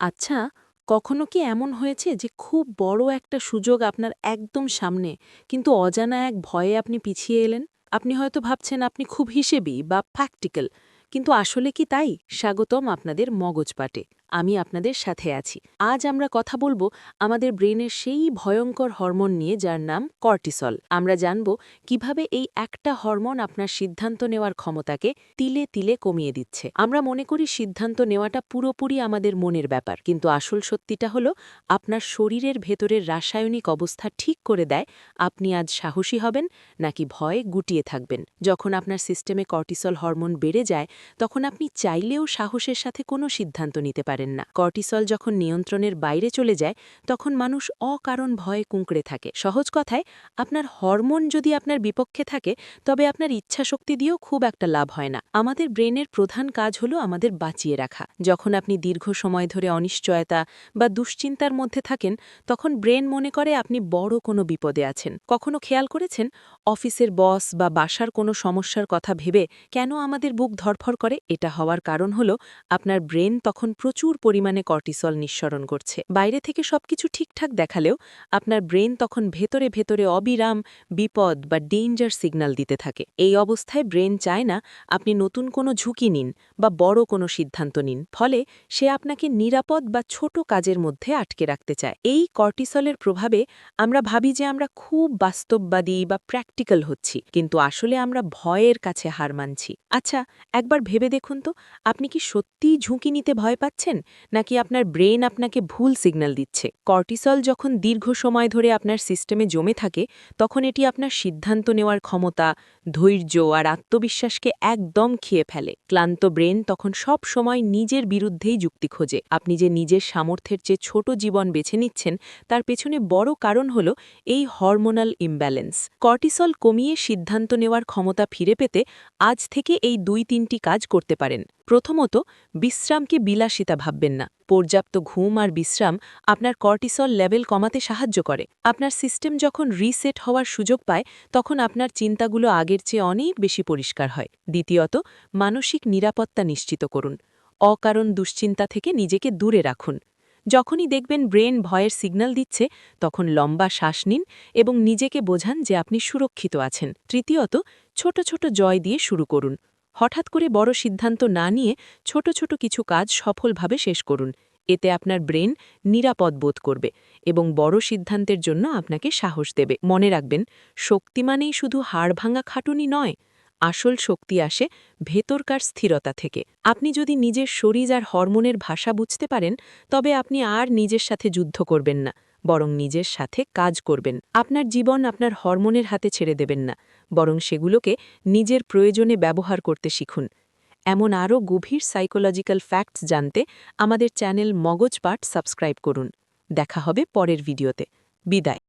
আচ্ছা, কখনো কি এমন হয়েছে যে খুব বড় একটা সুযোগ আপনার একদম সামনে, কিন্তু অজানা এক ভয়ে আপনি পিছিয়ে এলেন? আপনি হয়তো ভাবছেন আপনি খুব হিসেবি বা প্র্যাকটিক্যাল, কিন্তু আসলে কি তাই? স্বাগতম আপনাদের মগজপাটে। আমি আপনাদের সাথে আছি। আজ আমরা কথা বলবো আমাদের ব্রেনের সেই ভয়ঙ্কর হরমোন নিয়ে যার নাম কর্টিসল। আমরা জানব কিভাবে এই একটা হরমোন আপনার সিদ্ধান্ত নেওয়ার ক্ষমতাকে তিলে তিলে কমিয়ে দিচ্ছে। আমরা মনে করি সিদ্ধান্ত নেওয়াটা পুরোপুরি আমাদের মনের ব্যাপার, কিন্তু আসল সত্যিটা হলো আপনার শরীরের ভেতরের রাসায়নিক অবস্থা ঠিক করে দেয় আপনি আজ সাহসী হবেন নাকি ভয়ে গুটিয়ে থাকবেন। যখন আপনার সিস্টেমে কর্টিসল হরমোন বেড়ে যায়, তখন আপনি চাইলেও সাহসের সাথে কোনো সিদ্ধান্ত নিতে পারেন না। কর্টিসল যখন নিয়ন্ত্রণের বাইরে চলে যায়, তখন মানুষ অকারণ ভয়ে কুঁকড়ে থাকে। সহজ কথায়, আপনার হরমোন যদি আপনার বিপক্ষে থাকে, তবে আপনার ইচ্ছাশক্তি দিয়েও খুব একটা লাভ হয় না। আমাদের ব্রেনের প্রধান কাজ হলো আমাদের বাঁচিয়ে রাখা। যখন আপনি দীর্ঘ সময় ধরে অনিশ্চয়তা বা দুশ্চিন্তার মধ্যে থাকেন, তখন ব্রেন মনে করে আপনি বড় কোনো বিপদে আছেন। কখনো খেয়াল করেছেন অফিসের বস বা বাসার কোনো সমস্যার কথা ভেবে কেন আমাদের বুক ধড়ফড় করে? এটা হওয়ার কারণ হলো আপনার ব্রেন তখন প্রচুর পরিমাণে কর্টিসল নিঃসরণ করছে। বাইরে থেকে সবকিছু ঠিকঠাক দেখালেও আপনার ব্রেন তখন ভেতরে ভেতরে অবিরাম বিপদ বা ডেঞ্জার সিগন্যাল দিতে থাকে। এই অবস্থায় ব্রেন চায় না আপনি নতুন কোনো ঝুঁকি নিন বা বড় কোনো সিদ্ধান্ত নিন। ফলে সে আপনাকে নিরাপদ বা ছোট কাজের মধ্যে আটকে রাখতে চায়। এই কর্টিসলের প্রভাবে আমরা ভাবি যে আমরা খুব বাস্তববাদী বা প্র্যাকটিক্যাল হচ্ছি, কিন্তু আসলে আমরা ভয়ের কাছে হার মানছি। আচ্ছা, একবার ভেবে দেখুন তো, আপনি কি সত্যিই ঝুঁকি নিতে ভয় পাচ্ছেন, নাকি আপনার ব্রেন আপনাকে ভুল সিগন্যাল দিচ্ছে? কর্টিসল যখন দীর্ঘ সময় ধরে আপনার সিস্টেমে জমে থাকে, তখন এটি আপনার সিদ্ধান্ত নেওয়ার ক্ষমতা, ধৈর্য আর আত্মবিশ্বাসকে একদম খেয়ে ফেলে। ক্লান্ত ব্রেন তখন সব সময় নিজের বিরুদ্ধেই যুক্তি খোঁজে। আপনি যে নিজের সামর্থ্যের চেয়ে ছোট জীবন বেছে নিচ্ছেন, তার পেছনে বড় কারণ হল এই হরমোনাল ইমব্যালেন্স। কর্টিসল কমিয়ে সিদ্ধান্ত নেওয়ার ক্ষমতা ফিরে পেতে আজ থেকে এই ২-৩টি কাজ করতে পারেন। প্রথমত, বিশ্রামকে বিলাসিতা ভাববেন না। পর্যাপ্ত ঘুম আর বিশ্রাম আপনার কর্টিসল লেভেল কমাতে সাহায্য করে। আপনার সিস্টেম যখন রিসেট হওয়ার সুযোগ পায়, তখন আপনার চিন্তাগুলো আগের চেয়ে অনেক বেশি পরিষ্কার হয়। দ্বিতীয়ত, মানসিক নিরাপত্তা নিশ্চিত করুন। অকারণ দুশ্চিন্তা থেকে নিজেকে দূরে রাখুন। যখনই দেখবেন ব্রেন ভয়ের সিগন্যাল দিচ্ছে, তখন লম্বা শ্বাস নিন এবং নিজেকে বোঝান যে আপনি সুরক্ষিত আছেন। তৃতীয়ত, ছোট ছোট জয় দিয়ে শুরু করুন। হঠাৎ করে বড় সিদ্ধান্ত না নিয়ে ছোট ছোট কিছু কাজ সফলভাবে শেষ করুন। এতে আপনার ব্রেন নিরাপদ বোধ করবে এবং বড় সিদ্ধান্তের জন্য আপনাকে সাহস দেবে। মনে রাখবেন, শক্তি মানেই শুধু হাড় ভাঙা খাটুনি নয়, আসল শক্তি আসে ভেতরকার স্থিরতা থেকে। আপনি যদি নিজের শরীর আর হরমোনের ভাষা বুঝতে পারেন, তবে আপনি আর নিজের সাথে যুদ্ধ করবেন না, বরং নিজের সাথে কাজ করবেন। আপনার জীবন আপনার হরমোনের হাতে ছেড়ে দেবেন না, বরং সেগুলোকে নিজের প্রয়োজনে ব্যবহার করতে শিখুন। এমন আরও গভীর সাইকোলজিক্যাল ফ্যাক্টস জানতে আমাদের চ্যানেল মগজপাট সাবস্ক্রাইব করুন। দেখা হবে পরের ভিডিওতে। বিদায়।